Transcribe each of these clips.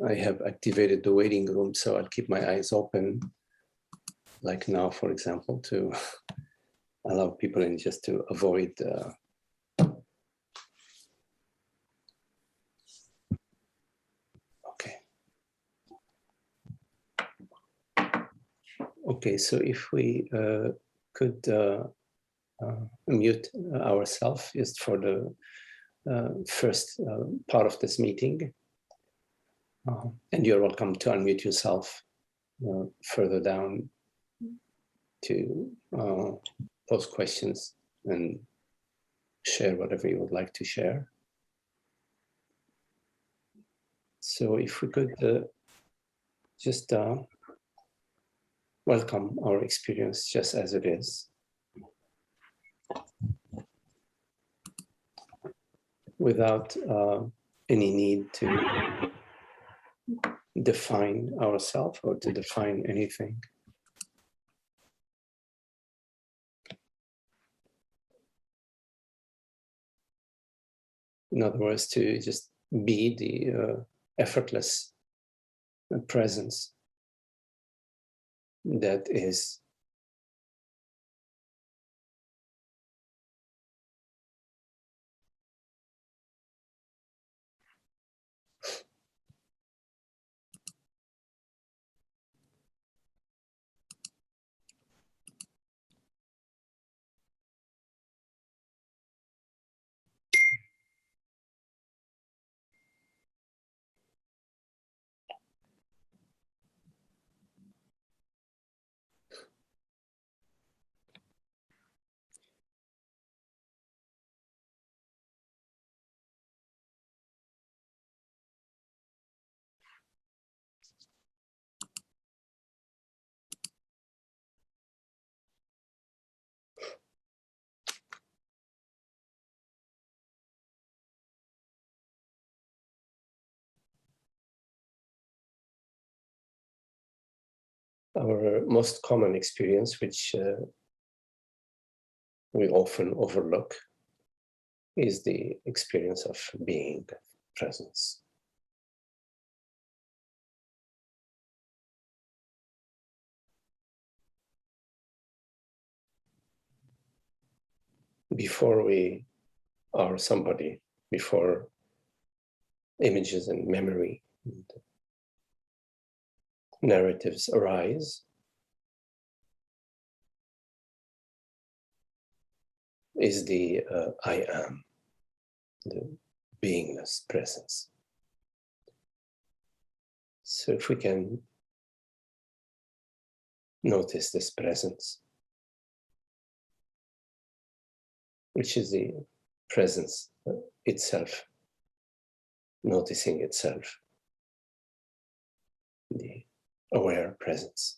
I have activated the waiting room, so I'll keep my eyes open, like now, for example, to allow people in, just to avoid Okay, so if we could mute ourselves just for the first part of this meeting. And you're welcome to unmute yourself further down to pose questions and share whatever you would like to share. So if we could just welcome our experience just as it is, without any need to define ourselves or to define anything. In other words, to just be the effortless presence that is. Our most common experience, which we often overlook, is the experience of being, presence. Before we are somebody, before images and memory and narratives arise, is the I am, the beingness presence. So if we can notice this presence, which is the presence itself, noticing itself, the aware presence.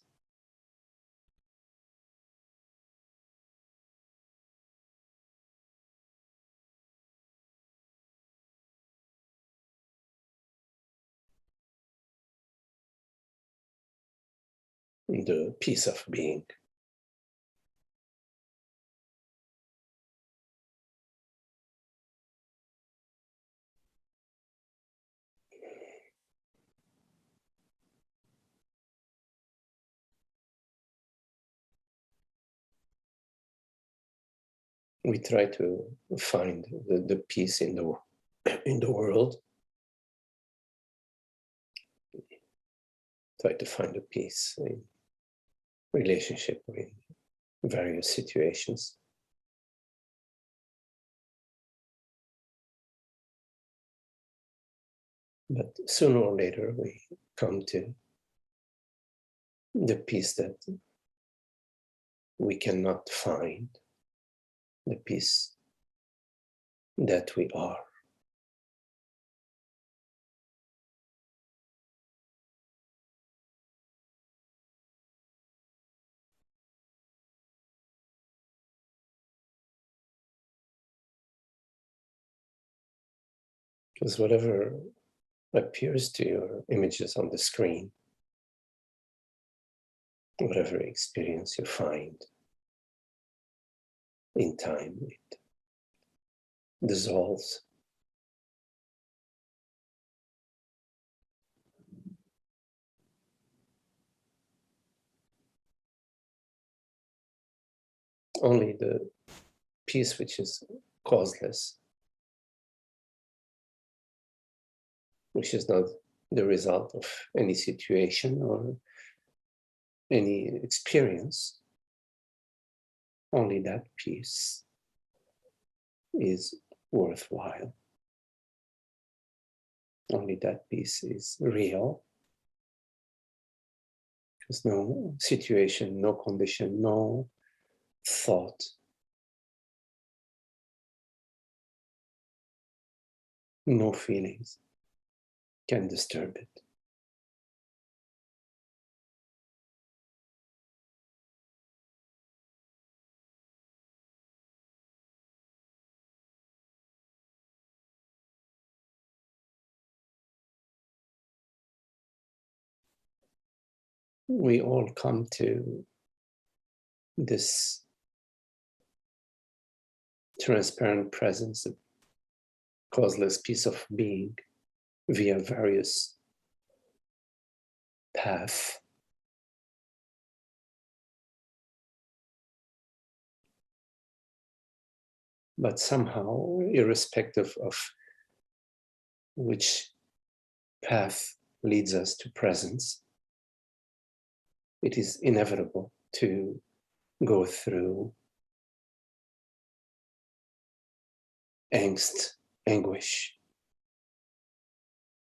The peace of being. We try to find the peace in the world. Try to find a peace in relationship with various situations. But sooner or later we come to the peace that we cannot find, the peace that we are. Because whatever appears to your images on the screen, whatever experience you find, in time it dissolves. only the peace which is causeless, which is not the result of any situation or any experience. Only that peace is worthwhile. Only that peace is real. There's no situation, no condition, no thought, no feelings can disturb it. We all come to this transparent presence, a causeless piece of being via various paths. But somehow, irrespective of which path leads us to presence, it is inevitable to go through angst, anguish,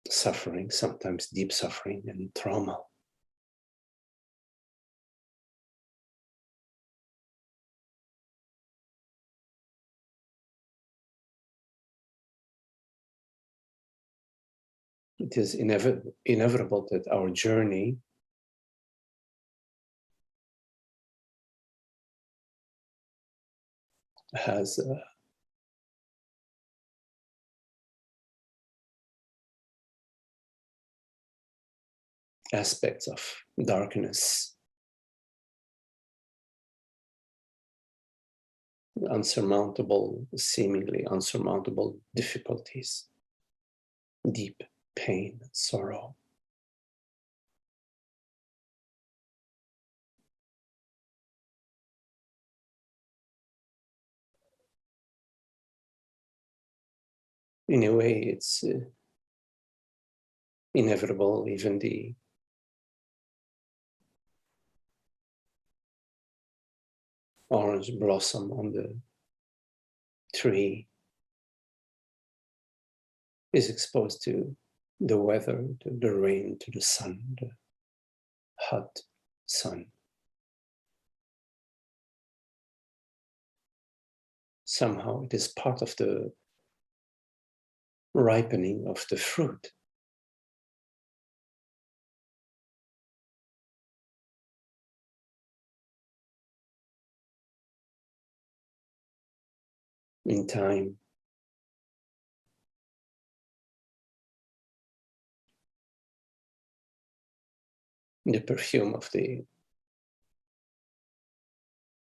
suffering, sometimes deep suffering and trauma. It is inevitable that our journey has aspects of darkness, seemingly unsurmountable difficulties, deep pain and sorrow. In a way, it's inevitable. Even the orange blossom on the tree is exposed to the weather, to the rain, to the sun, the hot sun. Somehow it is part of the ripening of the fruit. In time, the perfume of the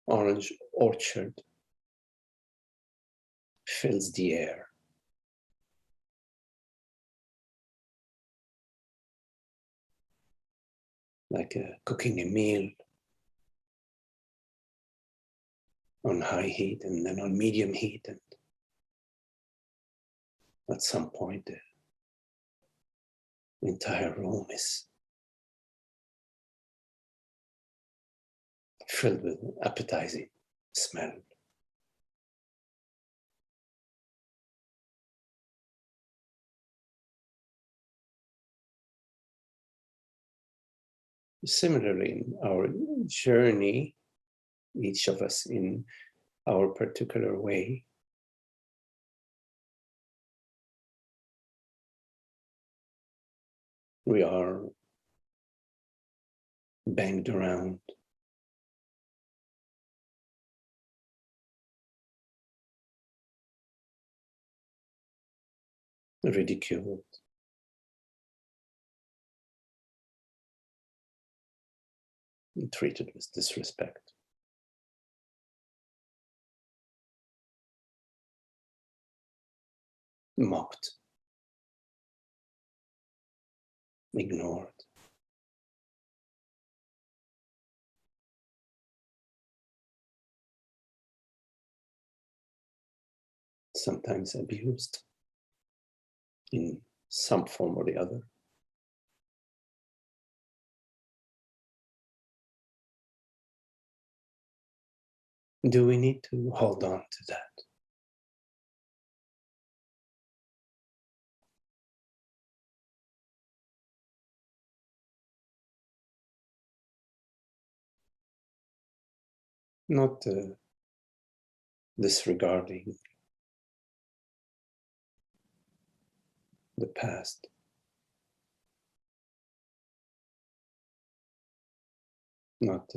orange orchard fills the air. Like cooking a meal on high heat and then on medium heat, and at some point the entire room is filled with appetizing smell. Similarly, in our journey, each of us in our particular way, we are banged around, ridiculed, and treated with disrespect. Mocked, ignored. sometimes abused in some form or the other. Do we need to hold on to that? Not disregarding the past, not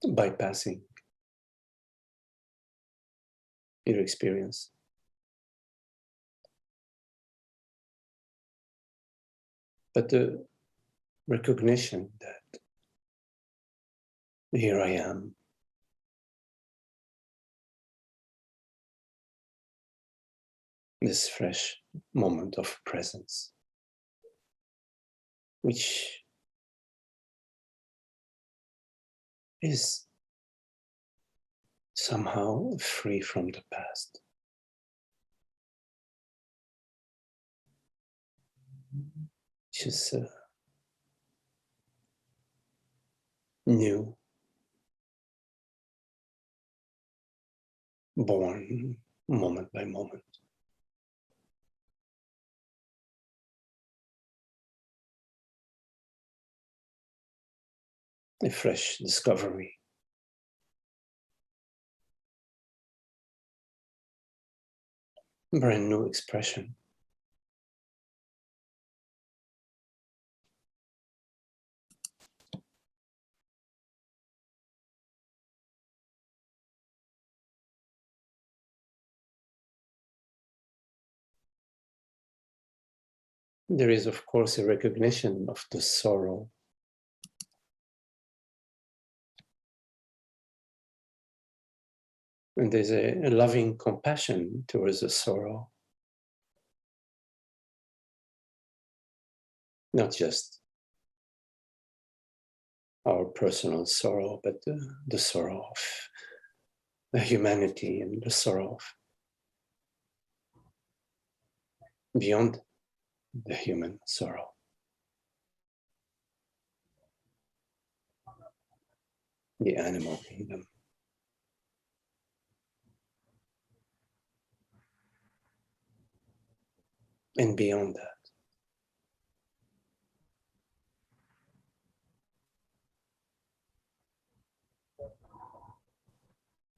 bypassing your experience, but the recognition that here I am, this fresh moment of presence, which is somehow free from the past. Which is new, born moment by moment. A fresh discovery. Brand new expression. There is, of course, a recognition of the sorrow. And there's a loving compassion towards the sorrow. Not just our personal sorrow, but the sorrow of the humanity and the sorrow of beyond the human sorrow. The animal kingdom. And beyond that.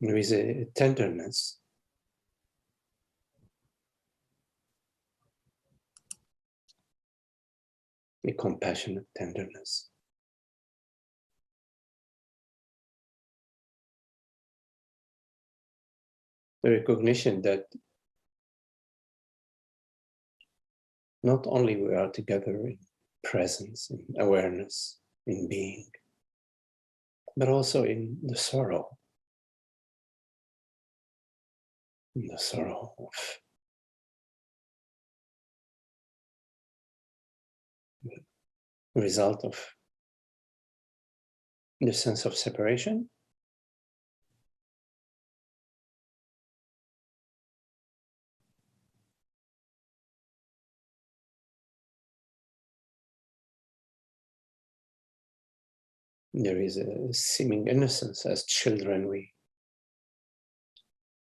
There is a tenderness, a compassionate tenderness. The recognition that not only we are together in presence, in awareness, in being, but also in the sorrow. In the sorrow of the result of the sense of separation. There is a seeming innocence. As children, we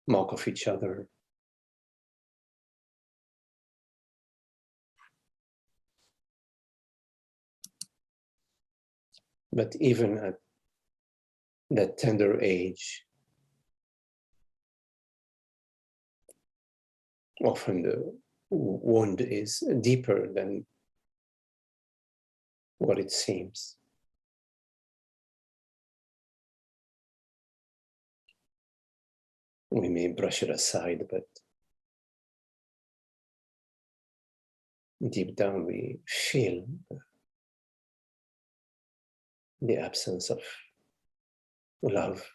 mock of each other. But even at that tender age, often the wound is deeper than what it seems. We may brush it aside, but deep down we feel the absence of love.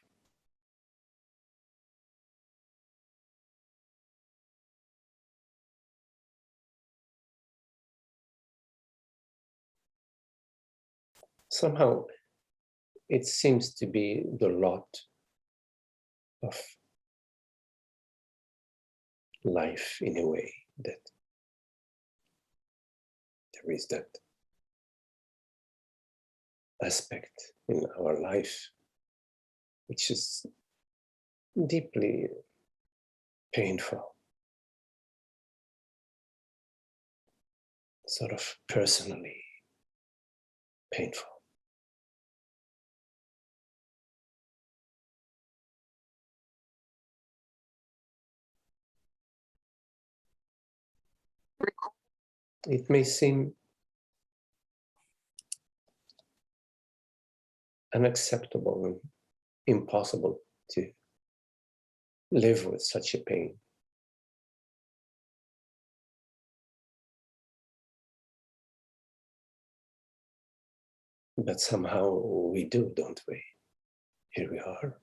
Somehow it seems to be the lot of life in a way that there is that aspect in our life which is deeply painful, sort of personally painful. It may seem unacceptable and impossible to live with such a pain. But somehow we do, don't we? Here we are.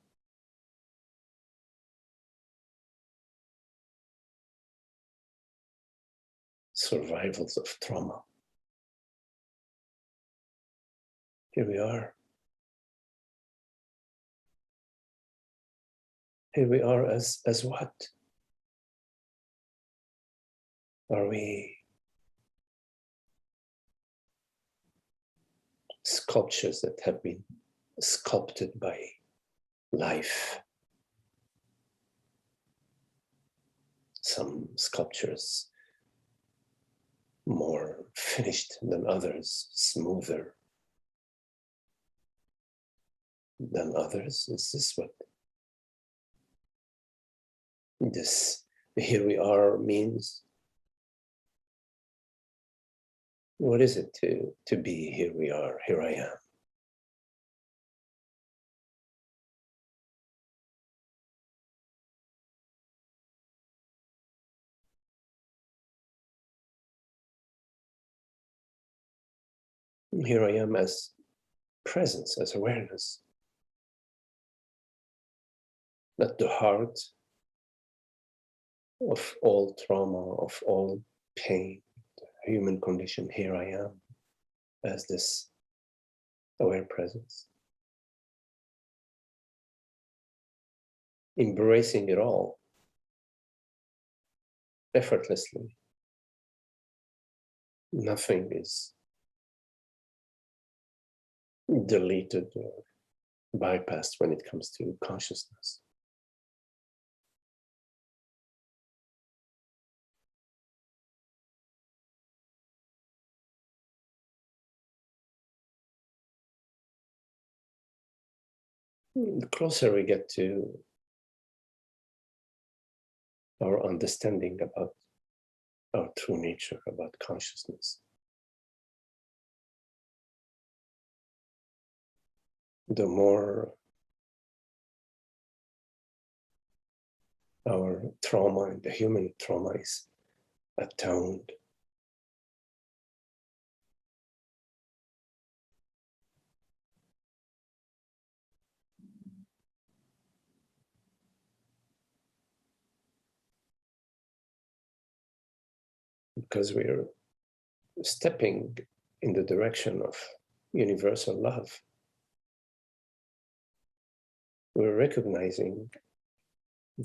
Survivals of trauma. Here we are. Here we are as what? Are we sculptures that have been sculpted by life? Some sculptures more finished than others, smoother than others. Is this what this here we are means? What is it to be here we are, here I am? Here I am as presence, as awareness. At the heart of all trauma, of all pain, the human condition, here I am as this aware presence. Embracing it all effortlessly. Nothing is deleted or bypassed when it comes to consciousness. The closer we get to our understanding about our true nature, about consciousness, the more our trauma and the human trauma is atoned. Because we're stepping in the direction of universal love. We're recognizing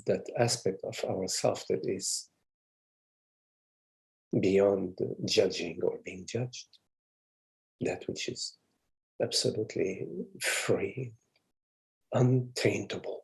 that aspect of ourself that is beyond judging or being judged, that which is absolutely free, untaintable.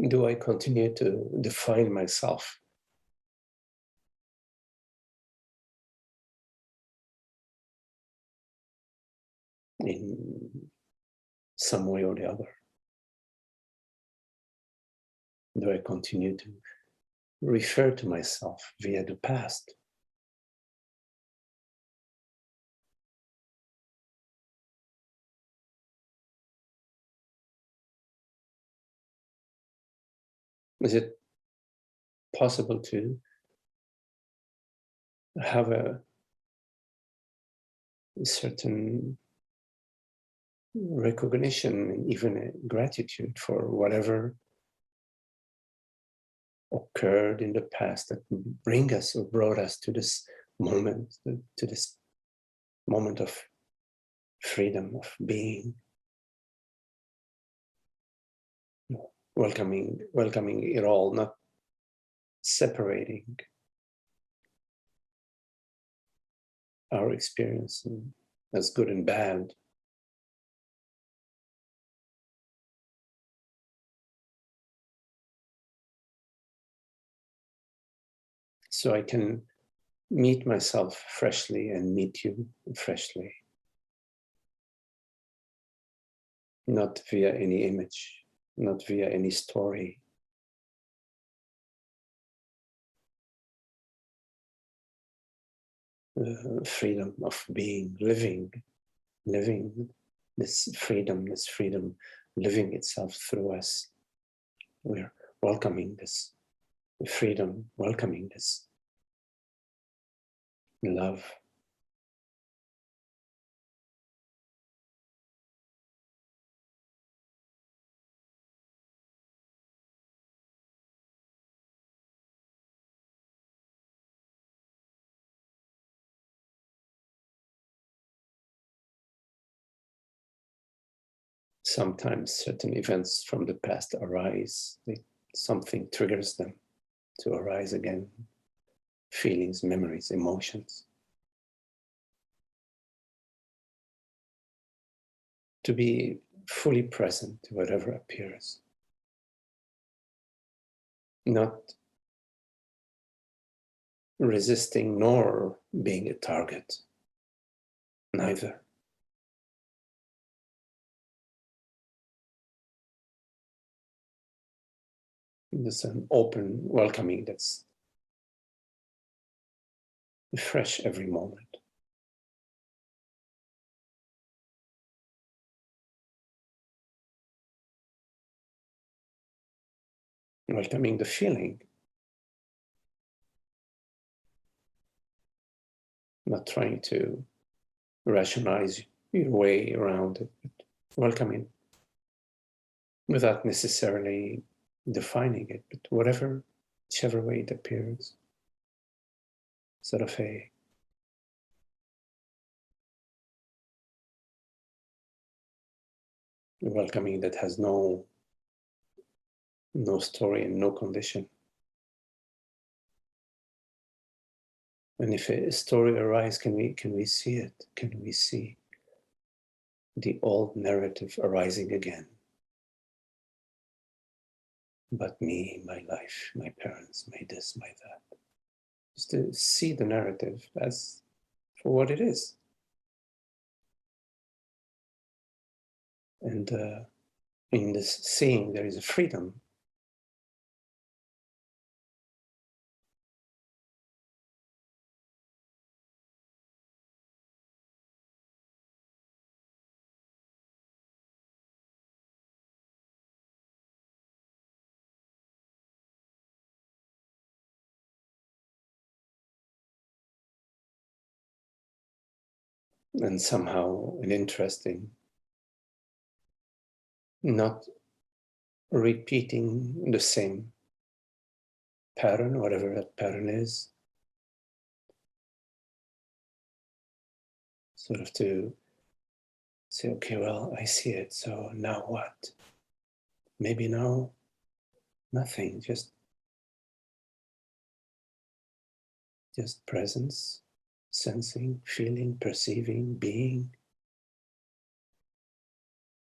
Do I continue to define myself in some way or the other? Do I continue to refer to myself via the past? Is it possible to have a a certain recognition and even a gratitude for whatever occurred in the past that bring us or brought us to this moment, to this moment of freedom, of being. Welcoming it all, not separating our experience as good and bad. So I can meet myself freshly and meet you freshly, not via any image, not via any story. The freedom of being, living this freedom, living itself through us. We're welcoming this freedom, welcoming this love. Sometimes certain events from the past arise, something triggers them to arise again. Feelings, memories, emotions. To be fully present to whatever appears. Not resisting nor being a target. Neither. There's an open welcoming that's fresh every moment. Welcoming the feeling. Not trying to rationalize your way around it, but welcoming without necessarily defining it, but whichever way it appears. Sort of a welcoming that has no story and no condition. And if a story arises, can we see it? Can we see the old narrative arising again? But me, my life, my parents, my this, my that. Just to see the narrative as for what it is. And in this seeing, there is a freedom. And somehow an interesting, not repeating the same pattern, whatever that pattern is. Sort of to say, okay, well, I see it, so now what? Maybe now nothing, just presence, sensing, feeling, perceiving, being.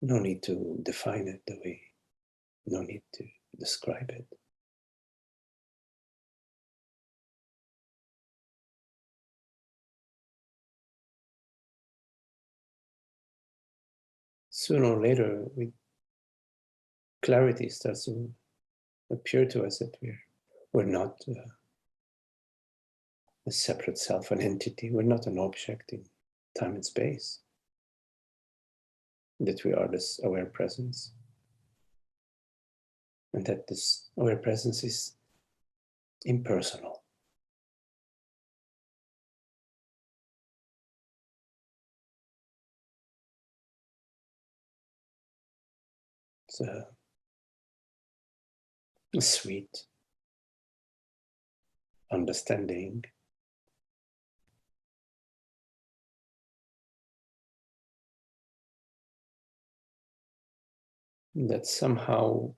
No need to define it the way, no need to describe it. Sooner or later, clarity starts to appear to us that we're not a separate self, an entity. We're not an object in time and space. That we are this aware presence. And that this aware presence is impersonal. It's a sweet understanding that somehow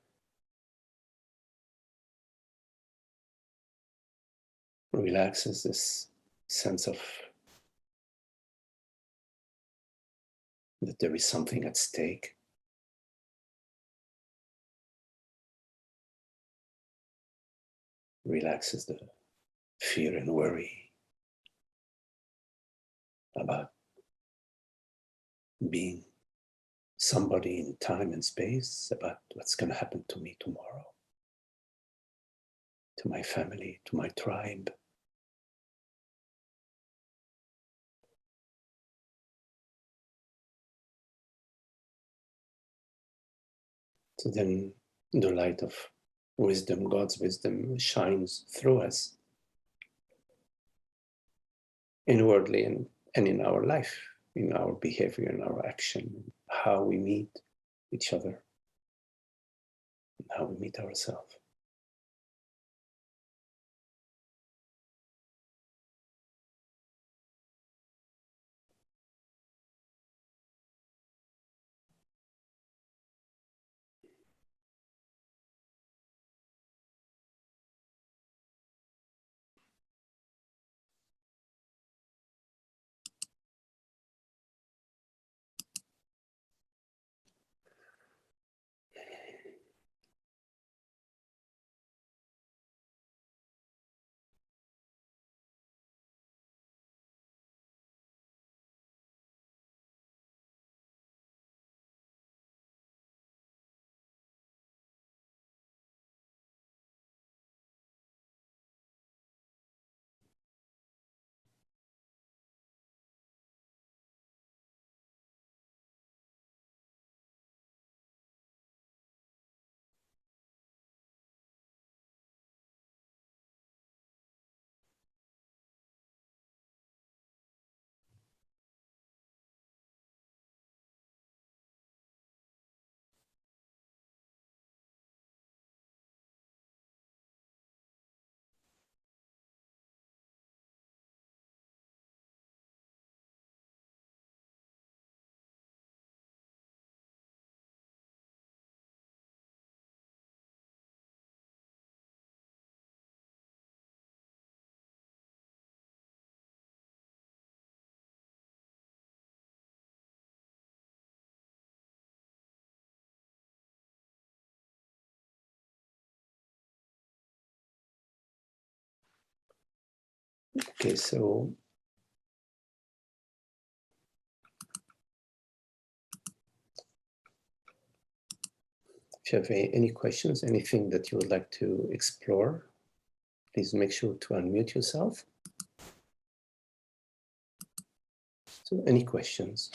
relaxes this sense of that there is something at stake. Relaxes the fear and worry about being somebody in time and space, about what's going to happen to me tomorrow, to my family, to my tribe. So then the light of wisdom, God's wisdom, shines through us inwardly and in our life, in our behavior, in our action, how we meet each other, and how we meet ourselves. Okay, so if you have any questions, anything that you would like to explore, please make sure to unmute yourself. So any questions?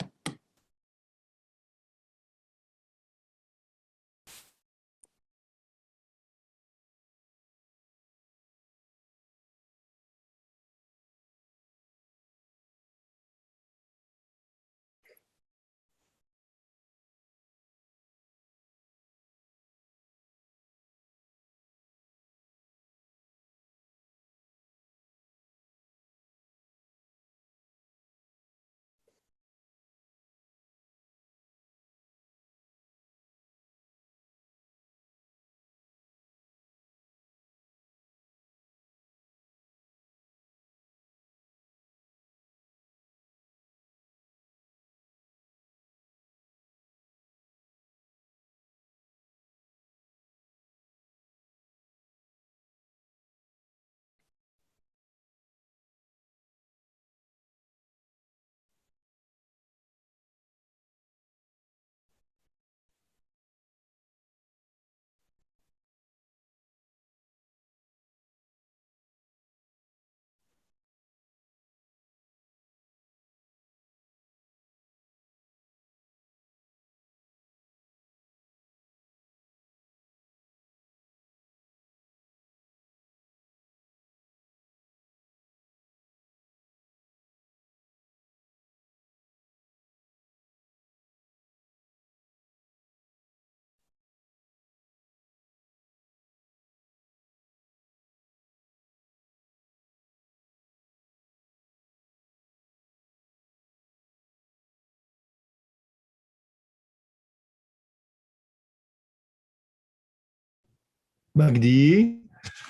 Magdi.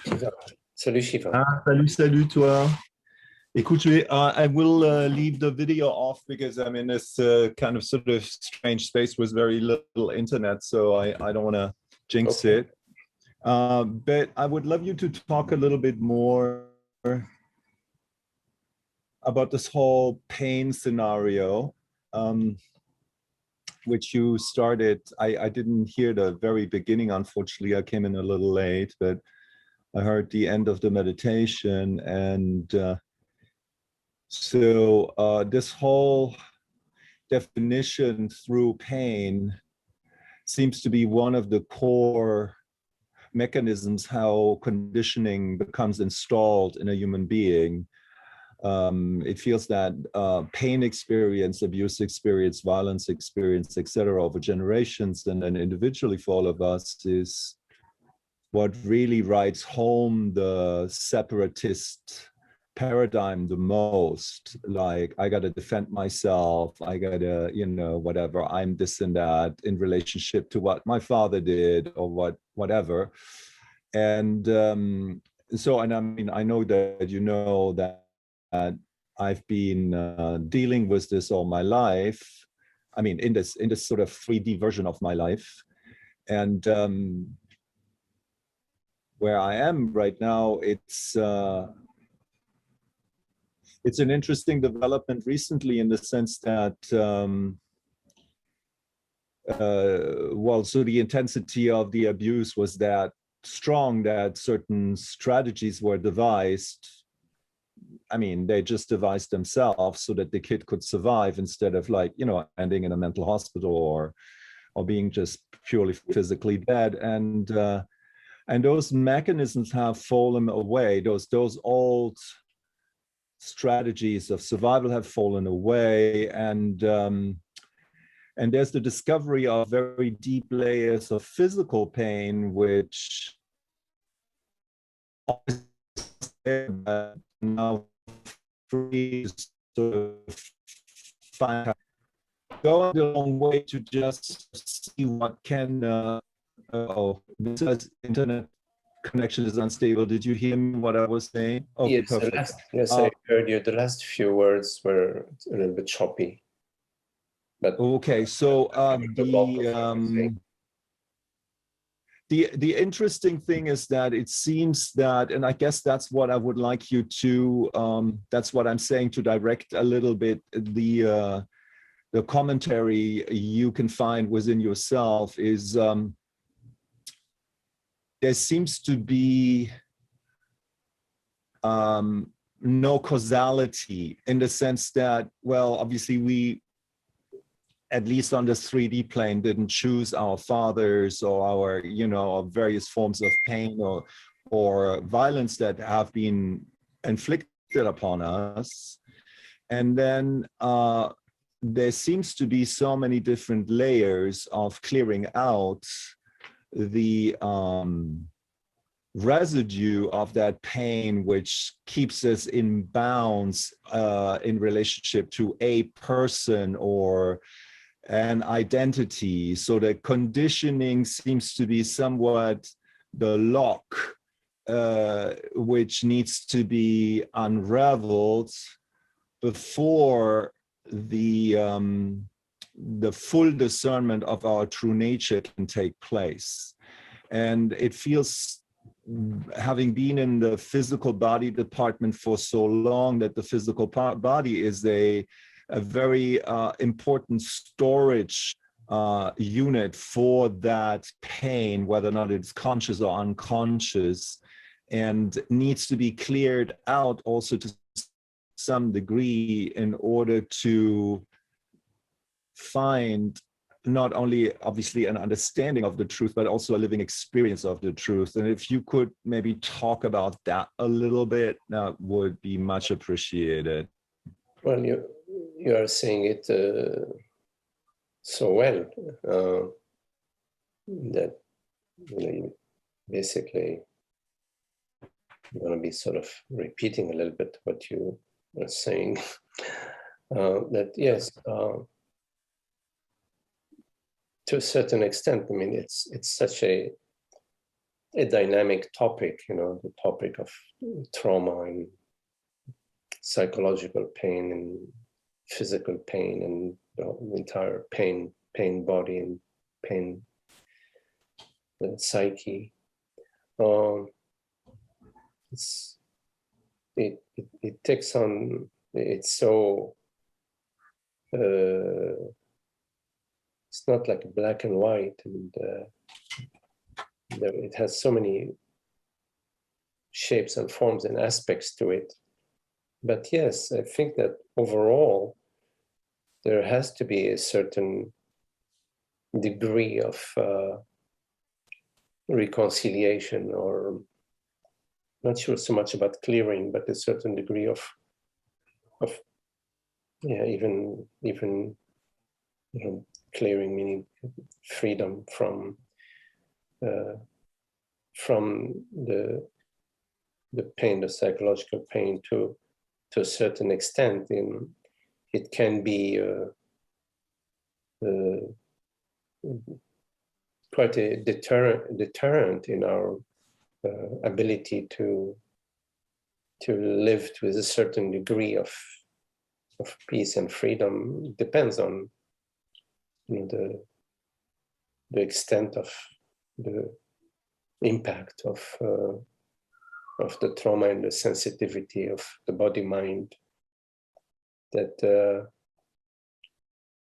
Shiva. Salut Shiva. Ah, salut toi. Écoute, I will leave the video off because I'm in this kind of sort of strange space with very little internet, so I don't want to jinx it. But I would love you to talk a little bit more about this whole pain scenario, which you started. I didn't hear the very beginning, unfortunately. I came in a little late, but I heard the end of the meditation. And so this whole definition through pain seems to be one of the core mechanisms how conditioning becomes installed in a human being. It feels that pain experience, abuse experience, violence experience, etc., over generations and then individually for all of us is what really writes home the separatist paradigm the most. Like, I got to defend myself, I got to, whatever, I'm this and that in relationship to what my father did or whatever. And so, and I mean, I know that you know that I've been dealing with this all my life. I mean, in this sort of 3D version of my life. And where I am right now, it's an interesting development recently in the sense that, so the intensity of the abuse was that strong that certain strategies were devised. I mean, they just devised themselves so that the kid could survive instead of, like, ending in a mental hospital or being just purely physically dead. And those mechanisms have fallen away. Those old strategies of survival have fallen away, and there's the discovery of very deep layers of physical pain, which now free to find going a long way to just see what can. This internet connection is unstable. Did you hear me what I was saying? Oh, yes, perfect. I heard you. The last few words were a little bit choppy. But okay, so the interesting thing is that it seems that, and I guess that's what I would like you to, that's what I'm saying, to direct a little bit the commentary you can find within yourself is there seems to be no causality, in the sense that, well, obviously we, at least on this 3D plane, didn't choose our fathers or our, various forms of pain or violence that have been inflicted upon us. And then there seems to be so many different layers of clearing out the residue of that pain, which keeps us in bounds in relationship to a person or an identity. So the conditioning seems to be somewhat the lock, which needs to be unraveled before the full discernment of our true nature can take place. And it feels, having been in the physical body department for so long, that the physical body is a very important storage unit for that pain, whether or not it's conscious or unconscious, and needs to be cleared out also to some degree in order to find not only obviously an understanding of the truth, but also a living experience of the truth. And if you could maybe talk about that a little bit, that would be much appreciated. Well, you are saying it so well that basically I'm going to be sort of repeating a little bit what you were saying. That yes, to a certain extent, I mean, it's such a a dynamic topic, the topic of trauma and psychological pain and physical pain and the entire pain body and pain psyche. It takes on, it's so, it's not like black and white, and it has so many shapes and forms and aspects to it. But yes, I think that overall, there has to be a certain degree of reconciliation, or not sure so much about clearing, but a certain degree of yeah, even clearing, meaning freedom from the pain, the psychological pain, to a certain extent. It can be quite a deterrent in our ability to live with a certain degree of peace and freedom. It depends on the extent of the impact of the trauma and the sensitivity of the body mind. That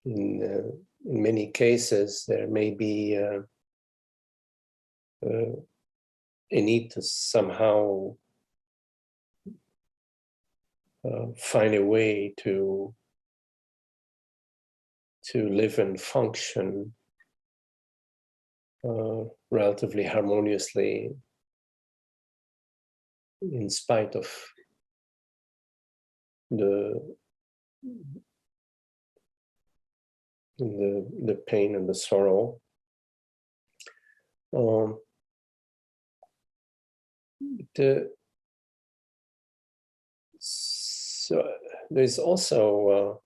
in many cases there may be a need to somehow find a way to live and function relatively harmoniously in spite of the pain and the sorrow. So there's also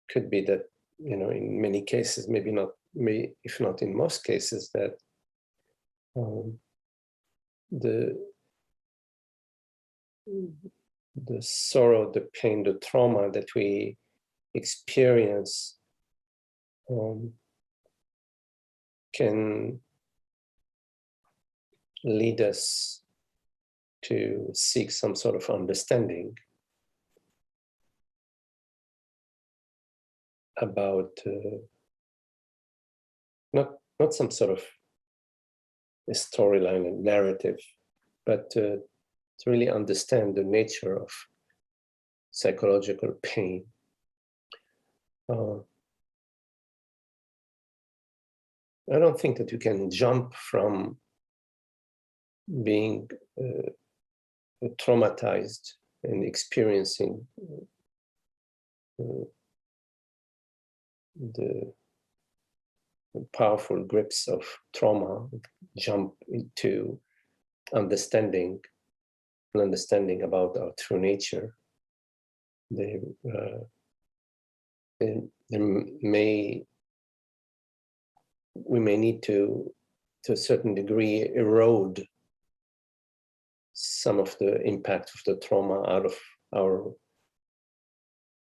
could be that in many cases, maybe not, if not in most cases, that the sorrow, the pain, the trauma that we experience can lead us to seek some sort of understanding about not some sort of a storyline and narrative, but to really understand the nature of psychological pain. I don't think that you can jump from being traumatized and experiencing the powerful grips of trauma, jump into understanding about our true nature. We may need to a certain degree, erode some of the impact of the trauma out of our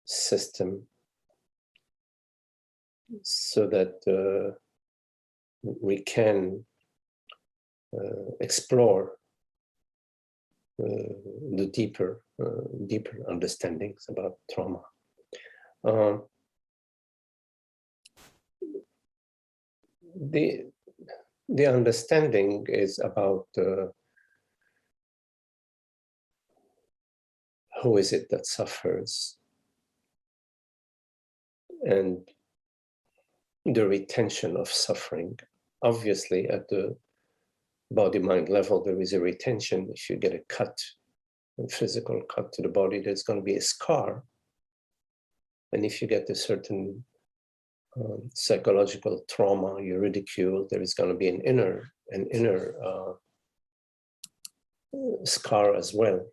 system, so that we can explore the deeper understandings about trauma. The understanding is about who is it that suffers, and the retention of suffering. Obviously, at the body-mind level, there is a retention. If you get a cut, a physical cut to the body, there's going to be a scar. And if you get a certain psychological trauma, you're ridiculed, there is going to be an inner scar as well.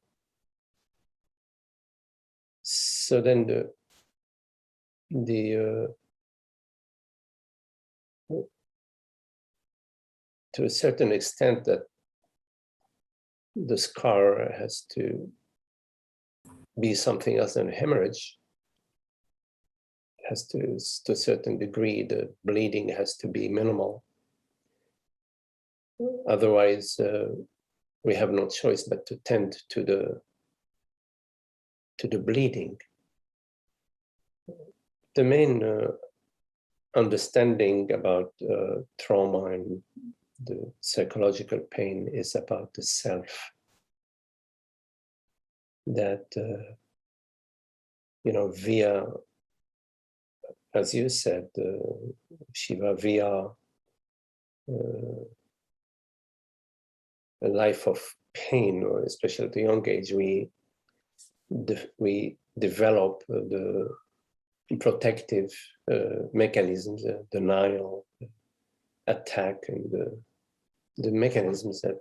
So then to a certain extent that the scar has to be something else than a hemorrhage. It has to a certain degree, the bleeding has to be minimal. Otherwise, we have no choice but to tend to the bleeding. The main understanding about trauma and the psychological pain is about the self. That, via, as you said, Shiva, via a life of pain, or especially at a young age, we develop the protective mechanisms, denial, attack, and the mechanisms that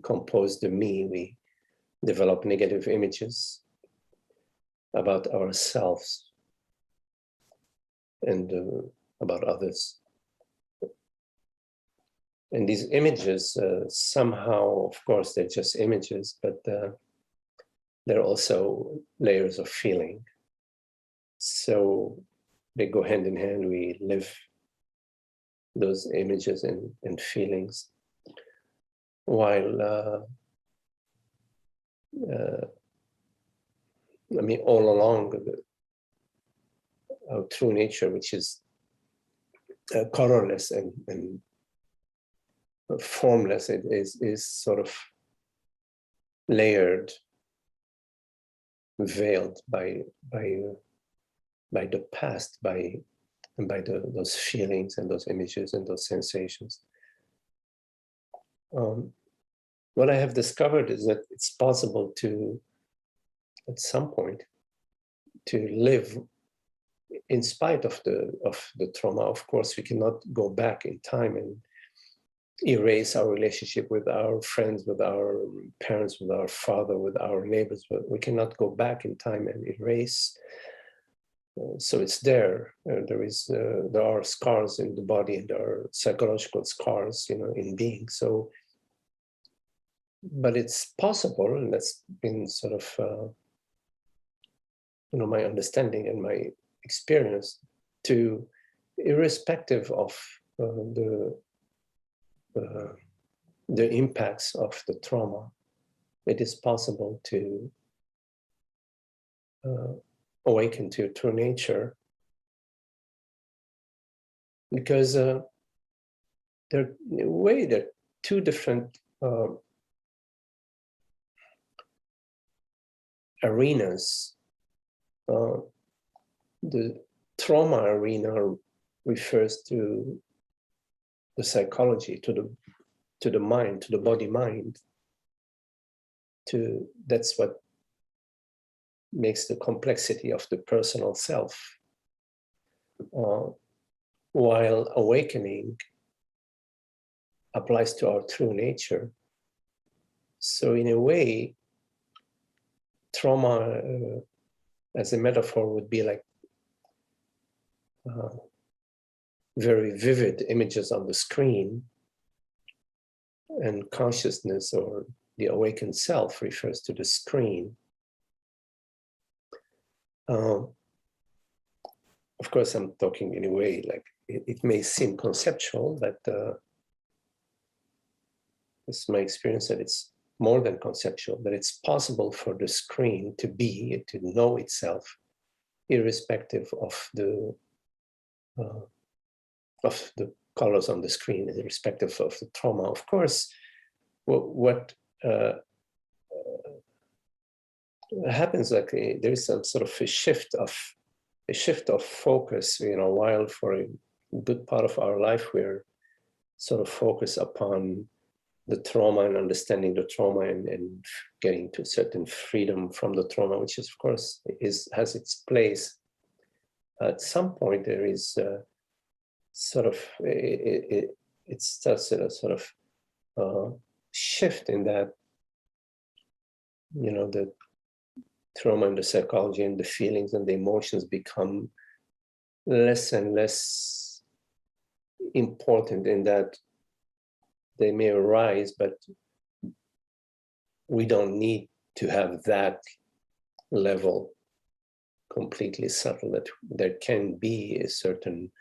compose the me. We develop negative images about ourselves and about others. And these images, somehow, of course, they're just images, but they're also layers of feeling. So they go hand in hand. We live those images and feelings while all along our true nature, which is colorless and formless, it is sort of layered, veiled by the past, by those feelings and those images and those sensations. What I have discovered is that it's possible to, at some point, to live in spite of the trauma. Of course, we cannot go back in time and erase our relationship with our friends, with our parents, with our father, with our neighbors, but we cannot go back in time and erase. So it's there. There are scars in the body, and there are psychological scars, in being. So, but it's possible, and that's been sort of, my understanding and my experience, to, irrespective of the impacts of the trauma, it is possible to awaken to your true nature, because there are two different arenas. The trauma arena refers to the psychology, to the mind, to the body mind. That's what makes the complexity of the personal self. While awakening applies to our true nature. So in a way, trauma as a metaphor would be like very vivid images on the screen, and consciousness, or the awakened self, refers to the screen. Of course, I'm talking in a way like it may seem conceptual, but it's my experience that it's more than conceptual, that it's possible for the screen to know itself, irrespective of the colors on the screen, irrespective of the trauma. Of course, what happens, like there is some sort of a shift of focus, while for a good part of our life we're sort of focused upon the trauma and understanding the trauma and getting to a certain freedom from the trauma, which is, of course, has its place. At some point there is it starts a sort of shift in that, the trauma and the psychology and the feelings and the emotions become less and less important in that they may arise, but we don't need to have that level completely subtle, that there can be a certain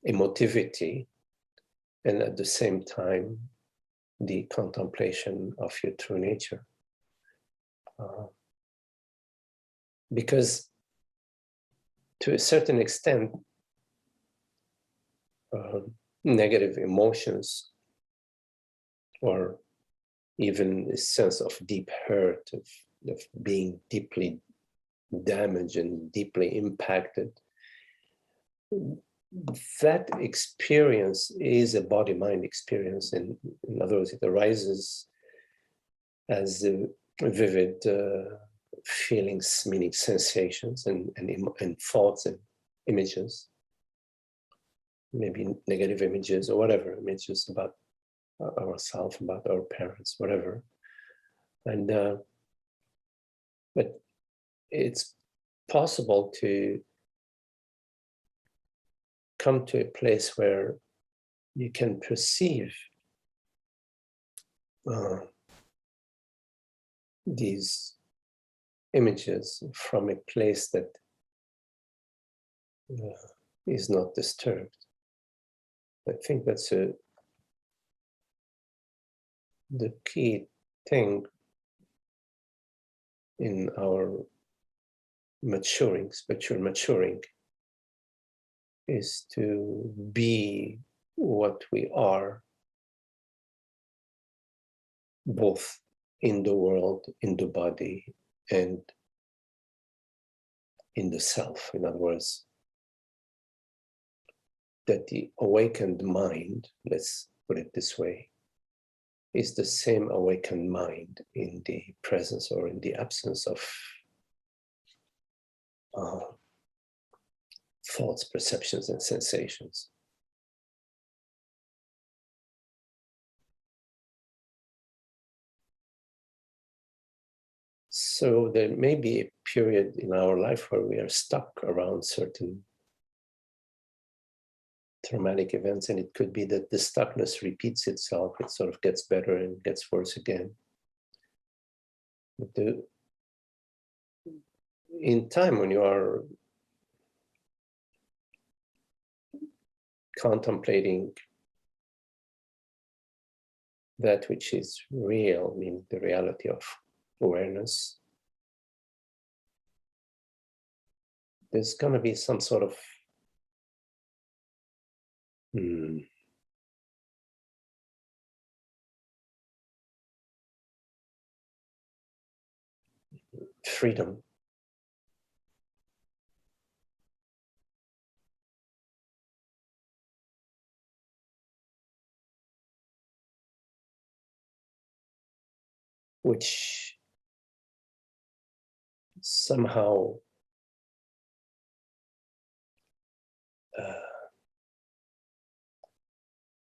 emotivity, and at the same time, the contemplation of your true nature. Because to a certain extent, negative emotions, or even a sense of deep hurt, of being deeply damaged and deeply impacted, that experience is a body-mind experience. In other words, it arises as vivid feelings, meaning sensations and thoughts and images, maybe negative images or whatever, images about ourselves, about our parents, whatever. And but it's possible to come to a place where you can perceive these images from a place that is not disturbed. I think that's the key thing in our spiritual maturing, is to be what we are, both in the world, in the body, and in the self. In other words, that the awakened mind, let's put it this way, is the same awakened mind in the presence or in the absence of thoughts, perceptions, and sensations. So there may be a period in our life where we are stuck around certain traumatic events, and it could be that the stuckness repeats itself. It sort of gets better and gets worse again. But in time, when you are contemplating that which is real, meaning the reality of awareness, there's going to be some sort of freedom. Which somehow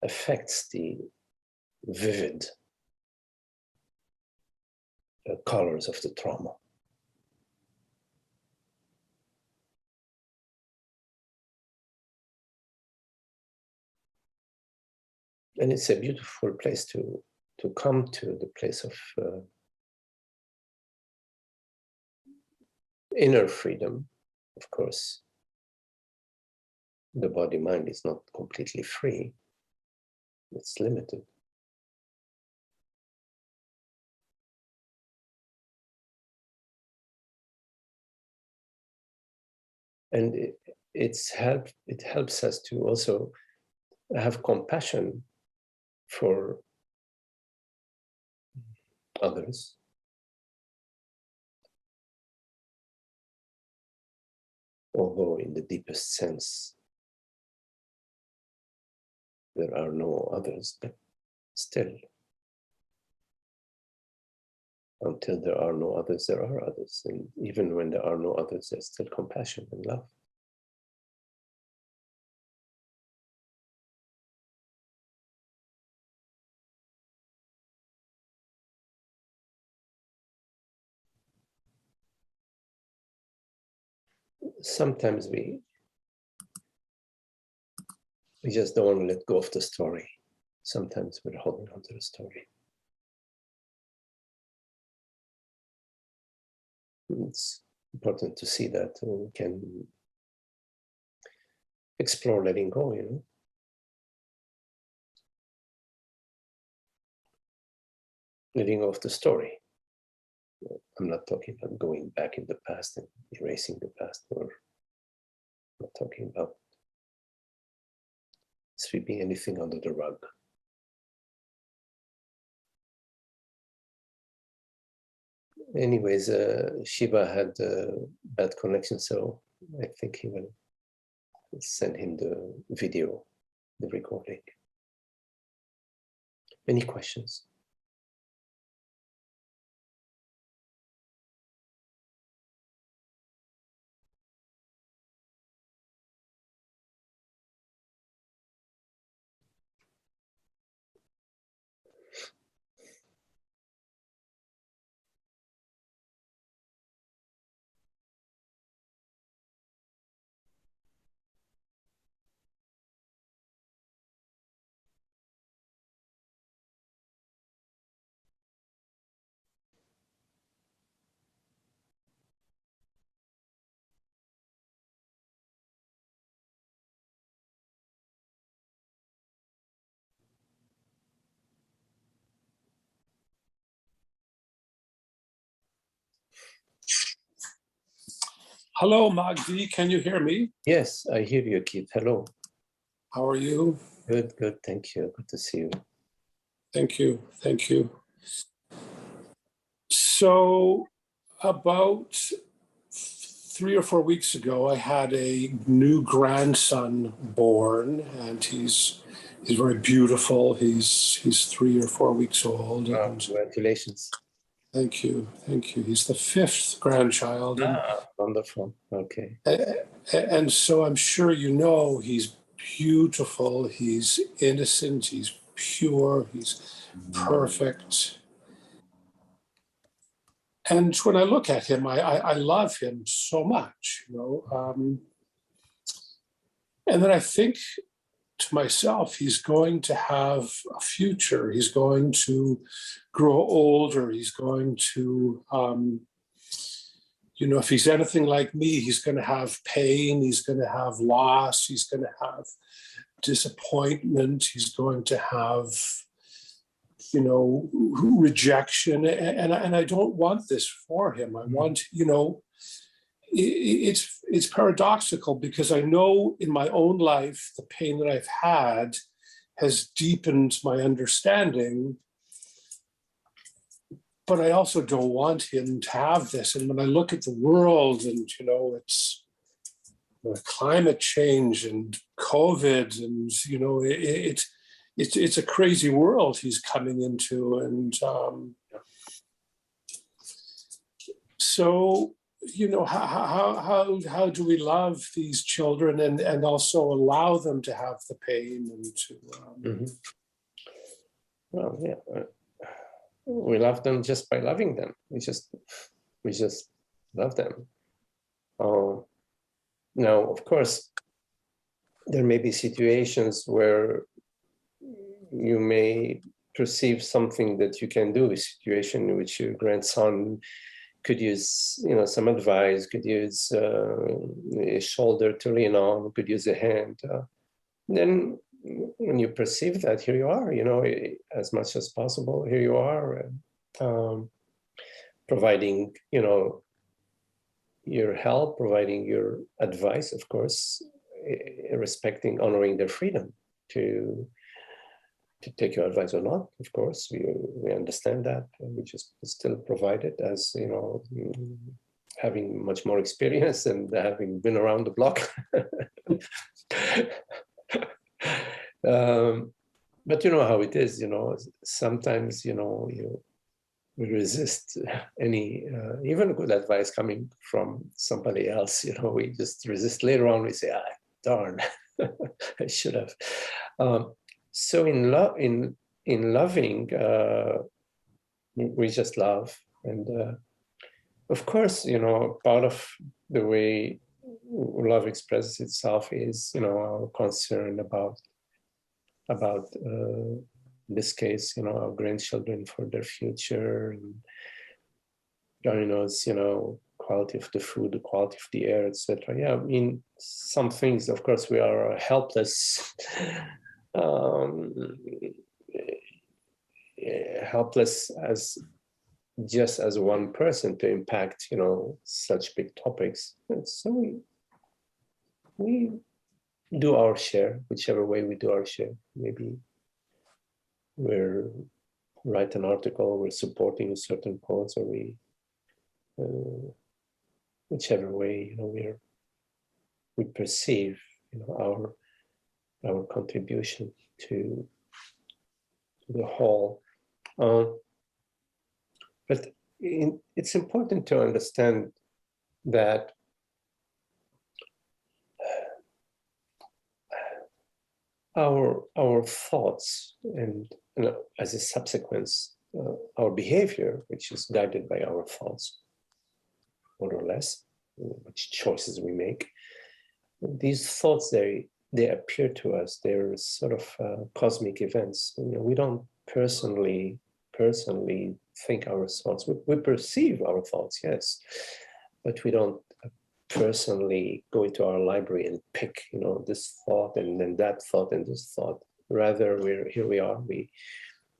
affects the vivid colors of the trauma. And it's a beautiful place to come to, the place of inner freedom. Of course, the body-mind is not completely free. It's limited. And it helps us to also have compassion for others, although in the deepest sense there are no others, but still, until there are no others, there are others. And even when there are no others, there's still compassion and love. Sometimes we just don't want to let go of the story. sometimes we're holding on to the story. It's important to see that we can explore letting go, you know. Letting go of the story. I'm not talking about going back in the past and erasing the past, or I'm not talking about sweeping anything under the rug. Anyways, Shiva had a bad connection, so I think he will send him the video, the recording. Any questions? Hello, Magdi. Can you hear me? Yes, I hear you, Keith. Hello. How are you? Good, good. Thank you. Good to see you. Thank you. Thank you. So, about 3 or 4 weeks ago, I had a new grandson born, and he's very beautiful. He's 3 or 4 weeks old. Oh, And congratulations. thank you. Thank you. He's the 5th grandchild. And, Wonderful. Okay. and so I'm sure you know he's beautiful, he's innocent, he's pure, he's perfect. And when I look at him, I love him so much, you know. And then I think to myself, he's going to have a future. He's going to grow older. He's going to, you know, if he's anything like me, he's going to have pain. He's going to have loss. He's going to have disappointment. He's going to have, you know, rejection. And I don't want this for him. I want, you know, it's paradoxical because I know in my own life, the pain that I've had has deepened my understanding, but I also don't want him to have this. And when I look at the world and, you know, it's climate change and COVID and, you know, it's a crazy world he's coming into. And so, you know, how do we love these children and also allow them to have the pain and to Well, yeah, we love them just by loving them. We just love them. Now, of course, there may be situations where you may perceive something that you can do, a situation in which your grandson could use, you know, some advice, could use a shoulder to lean on, could use a hand. Then when you perceive that, here you are, you know, as much as possible, here you are, providing, you know, your help, providing your advice, of course, respecting, honoring their freedom to take your advice or not. Of course, we understand that. We just still provide it as, you know, having much more experience and having been around the block. But you know how it is, you know, sometimes, you know, we resist any, even good advice coming from somebody else, you know, we just resist. Later on, we say, darn, I should have. So in loving, we just love. And of course, you know, part of the way love expresses itself is, you know, our concern about in this case, our grandchildren for their future, and God knows, quality of the food, the quality of the air, etc. Yeah, I mean, some things, of course, we are helpless, helpless as just as one person to impact, such big topics. And so we do our share, whichever way we do our share. Maybe we're write an article, we're supporting a certain cause, or we, whichever way, we perceive, our contribution to the whole. But it's important to understand that our thoughts and as a subsequence, our behavior, which is guided by our thoughts, more or less, which choices we make. These thoughts, they appear to us. They're sort of cosmic events. We don't personally think our thoughts. We perceive our thoughts, yes, but we don't personally go into our library and pick, this thought and then that thought and this thought. Rather, here we are.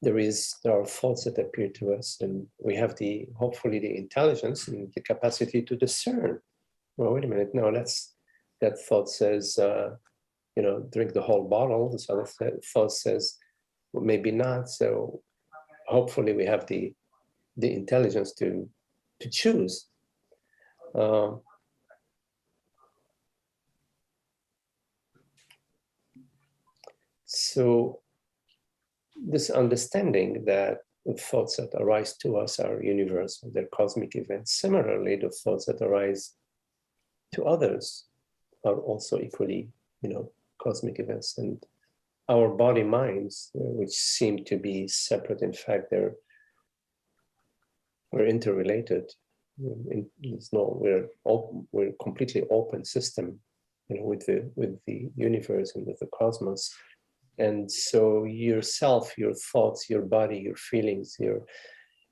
There are thoughts that appear to us, and we have hopefully the intelligence and the capacity to discern. Well, wait a minute. No, that thought says, drink the whole bottle. This other thought says, well, maybe not. So hopefully we have the intelligence to choose. So this understanding that the thoughts that arise to us are universal, they're cosmic events. Similarly, the thoughts that arise to others are also equally, cosmic events. And our body minds, which seem to be separate, in fact, we're interrelated. We're a completely open system, with the universe and with the cosmos. And so yourself, your thoughts, your body, your feelings, your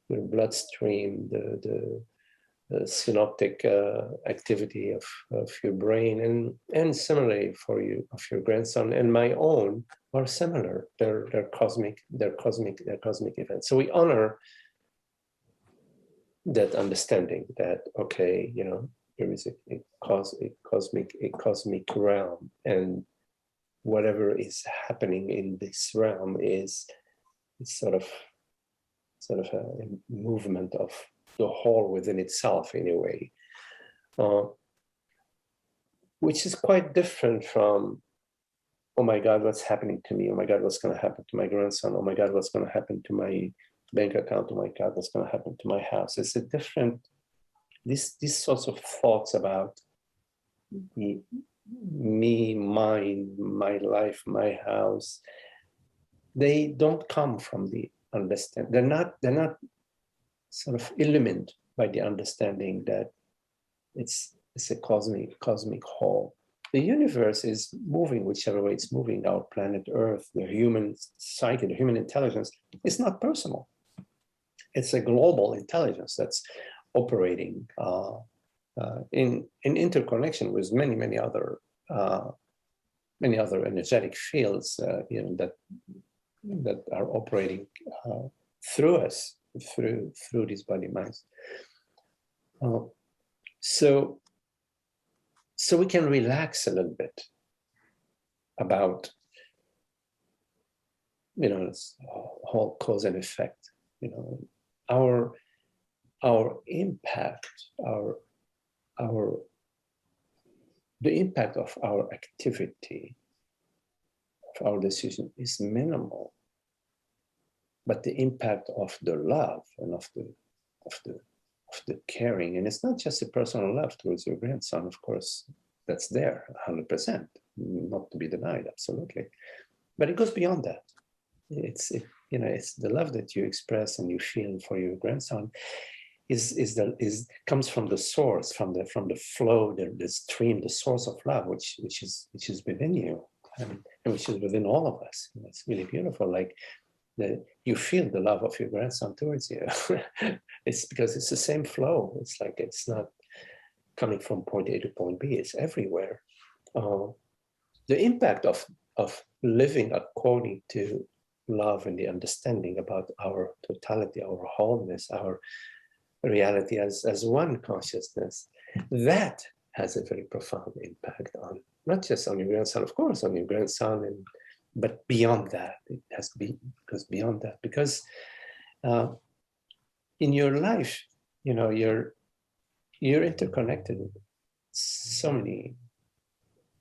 bloodstream, the synaptic activity of your brain, and similarly for you, of your grandson and my own, are similar. They're cosmic events. So we honor that understanding that, okay, there is a cosmic realm, and whatever is happening in this realm is sort of a movement of the whole within itself, in a way, which is quite different from, oh my God, what's happening to me? Oh my God, what's going to happen to my grandson? Oh my God, what's going to happen to my bank account? Oh my God, what's going to happen to my house? It's a different, these sorts of thoughts about me, mine, my life, my house, they don't come from the understanding. They're not sort of illumined by the understanding that it's a cosmic whole. The universe is moving whichever way it's moving. Our planet Earth, the human psyche, the human intelligence, is not personal. It's a global intelligence that's operating in interconnection with many other energetic fields, that are operating through us, through these body minds. So we can relax a little bit about, this whole cause and effect. Our impact, the impact of our activity, of our decision, is minimal, but the impact of the love and of the caring, and it's not just a personal love towards your grandson, of course, that's there 100%, not to be denied, absolutely, but it goes beyond that. It's the love that you express and you feel for your grandson comes from the source, from the flow, the stream, the source of love, which is within you, and which is within all of us. It's really beautiful. Like that you feel the love of your grandson towards you. It's because it's the same flow. It's like it's not coming from point A to point B. It's everywhere. The impact of living according to love and the understanding about our totality, our wholeness, our reality as one consciousness, that has a very profound impact on not just on your grandson, of course, on your grandson, but beyond that. It has to be, because beyond that, because in your life, you know, you're interconnected with so many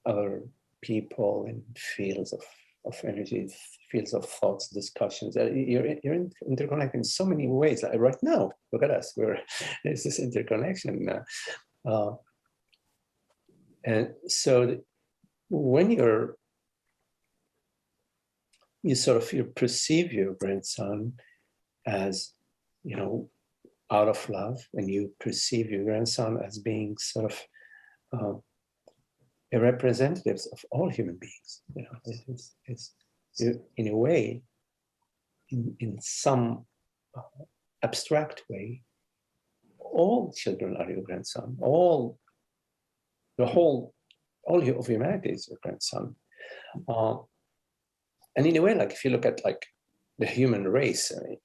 other people and fields of energy, fields of thoughts, discussions. You're interconnected in so many ways. Like right now, look at us. There's this interconnection. And so when you perceive your grandson as, you know, out of love, and you perceive your grandson as being sort of representatives of all human beings. You know, it's in a way, in some abstract way, all children are your grandson. All of humanity is your grandson. And in a way, like if you look at like the human race, I mean,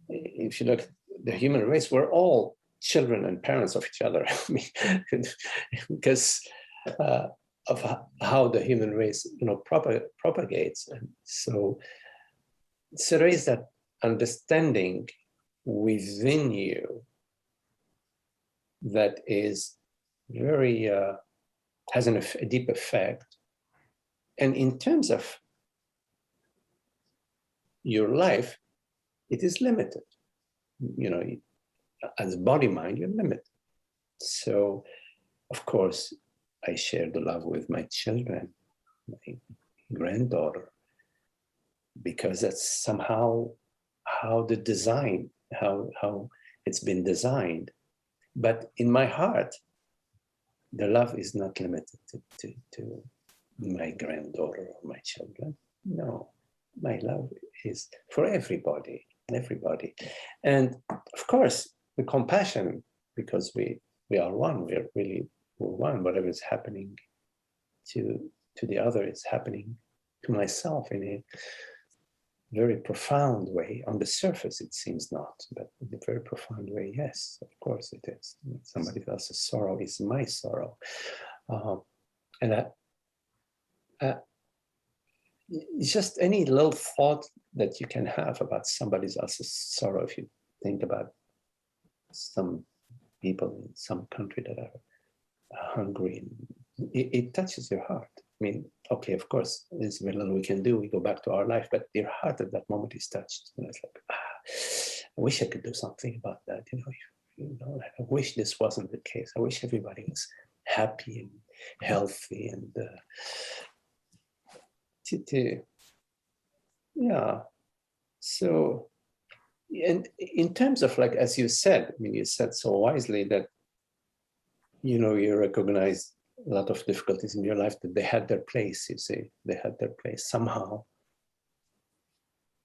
if you look at the human race, we're all children and parents of each other. I mean, because of how the human race, you know, propagates. And so it's a race that understanding within you that is very, has a deep effect. And in terms of your life, it is limited. You know, as body mind, you're limited. So, of course, I share the love with my children, my granddaughter, because that's somehow how the design, how it's been designed. But in my heart, the love is not limited to my granddaughter or my children. No, my love is for everybody. And of course, the compassion, because we are one, we're one. Whatever is happening to the other is happening to myself in a very profound way. On the surface, it seems not, but in a very profound way, yes, of course it is. Somebody else's sorrow is my sorrow. And just any little thought that you can have about somebody else's sorrow, if you think about some people in some country that are hungry, it touches your heart. I mean, okay, of course, there's very little we can do. We go back to our life, but your heart at that moment is touched. And it's like, I wish I could do something about that. You know, I wish this wasn't the case. I wish everybody was happy and healthy and yeah. So, and in terms of like, as you said, I mean, you said so wisely that, you know, you recognize a lot of difficulties in your life, that they had their place, you see, they had their place. Somehow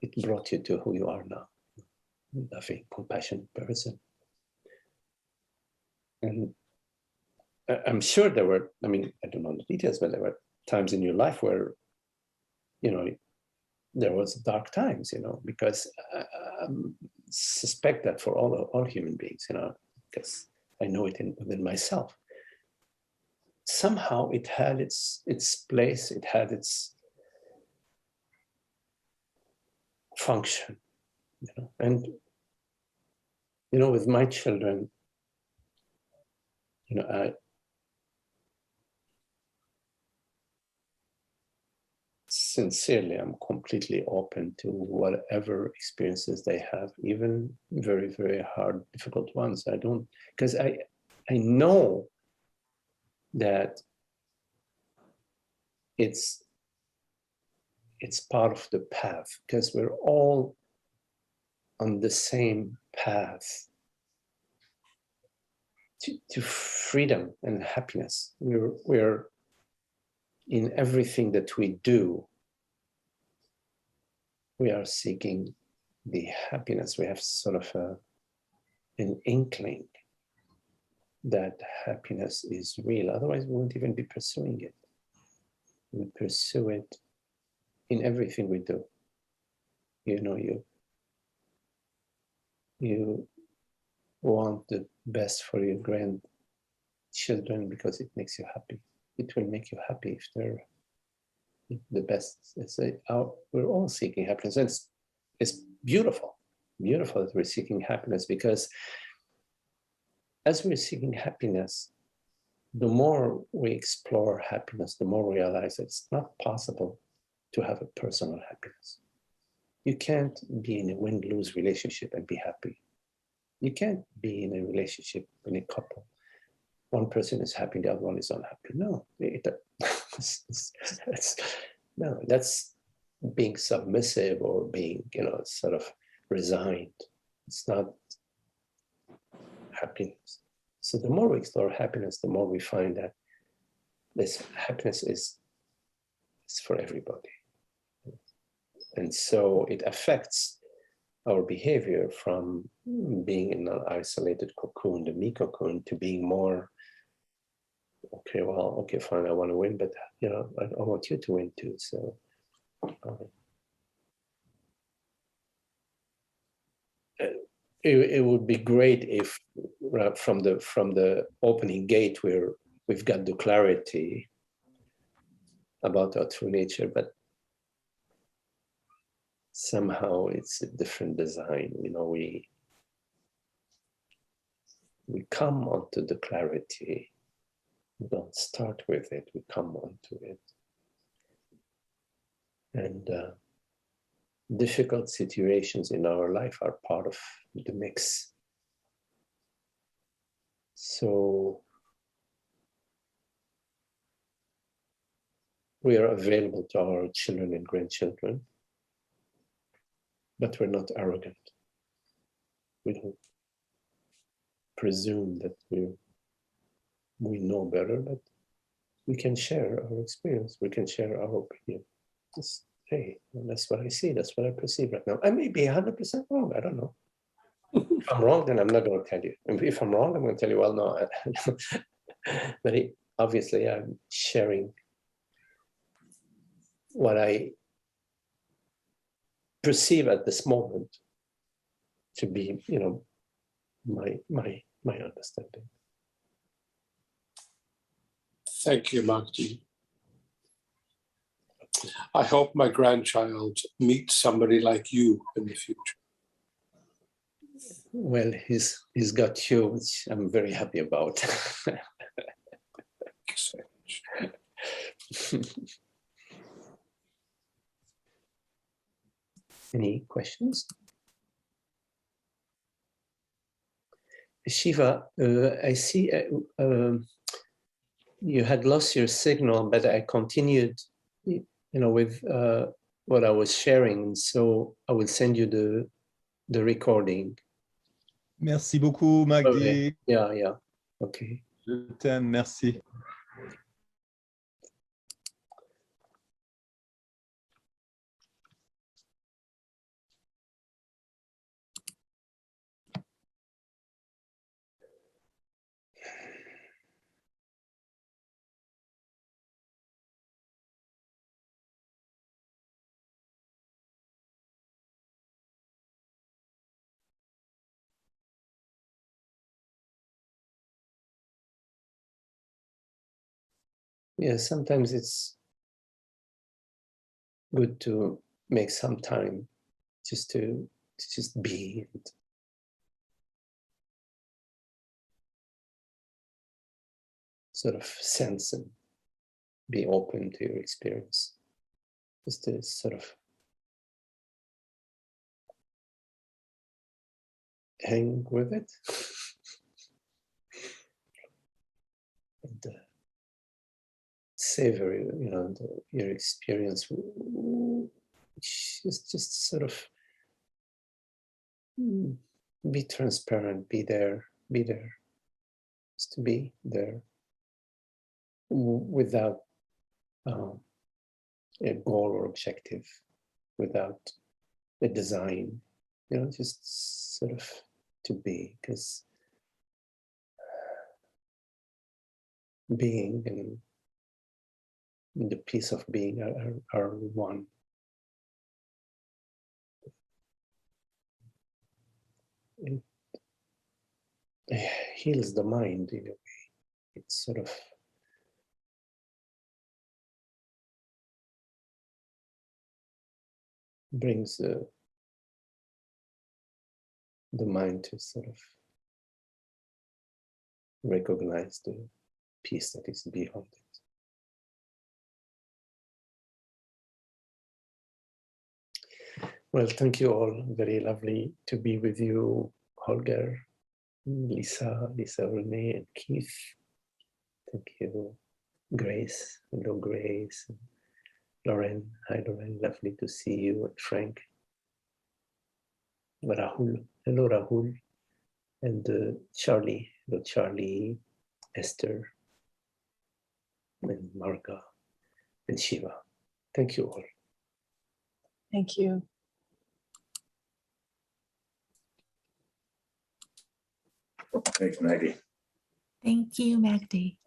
it brought you to who you are now, a loving, compassionate person. And I'm sure there were, I mean, I don't know the details, but there were times in your life where, you know, there was dark times, you know, because I suspect that for all human beings, you know, because I know it within myself. Somehow it had its place, it had its function, you know. And, you know, with my children, you know, sincerely, I'm completely open to whatever experiences they have, even very, very hard, difficult ones. I don't, because I know that it's part of the path, because we're all on the same path to freedom and happiness. We're in everything that we do, we are seeking the happiness, we have sort of an inkling that happiness is real. Otherwise, we won't even be pursuing it. We pursue it in everything we do. You know, you want the best for your grandchildren because it makes you happy. It will make you happy if they're the best. We're all seeking happiness. And it's beautiful that we're seeking happiness, because as we're seeking happiness, the more we explore happiness, the more we realize that it's not possible to have a personal happiness. You can't be in a win-lose relationship and be happy. You can't be in a relationship, in a couple. One person is happy, the other one is unhappy. No, that's being submissive or being, sort of resigned. It's not happiness. So the more we explore happiness, the more we find that this happiness is for everybody. And so it affects our behavior from being in an isolated cocoon, the me cocoon, to being more, okay, fine, I want to win, but I want you to win too. So it would be great if from the opening gate we've got the clarity about our true nature, but somehow it's a different design. We come onto the clarity. We don't start with it, we come onto it. And difficult situations in our life are part of the mix. So we are available to our children and grandchildren, but we're not arrogant. We don't presume that we know better, but we can share our experience. We can share our opinion. Just, hey, that's what I see. That's what I perceive right now. I may be 100% wrong. I don't know. If I'm wrong, then I'm not going to tell you. And if I'm wrong, I'm going to tell you, well, no. But obviously, I'm sharing what I perceive at this moment to be, my understanding. Thank you, Magdi. I hope my grandchild meets somebody like you in the future. Well, he's got you, which I'm very happy about. Any questions? Shiva, I see you had lost your signal, but I continued, with what I was sharing. So I will send you the recording. Merci beaucoup, Magdi. Yeah. Okay. Je t'aime, merci. Yeah, sometimes it's good to make some time just to just be and sort of sense and be open to your experience. Just to sort of hang with it. And savor, your experience, which is just sort of be transparent, be there, just to be there without a goal or objective, without a design, just sort of to be, because being and the peace of being are one. It heals the mind in a way. It sort of brings the mind to sort of recognize the peace that is beyond it. Well, thank you all. Very lovely to be with you, Holger, Lisa, Renee, and Keith. Thank you, Grace. Hello, Grace. Lauren. Hi, Lauren. Lovely to see you. And Frank. Rahul. Hello, Rahul. And Charlie. Hello, Charlie. Esther. And Marga. And Shiva. Thank you all. Thank you. Thanks, Maggie. Thank you, Magdi.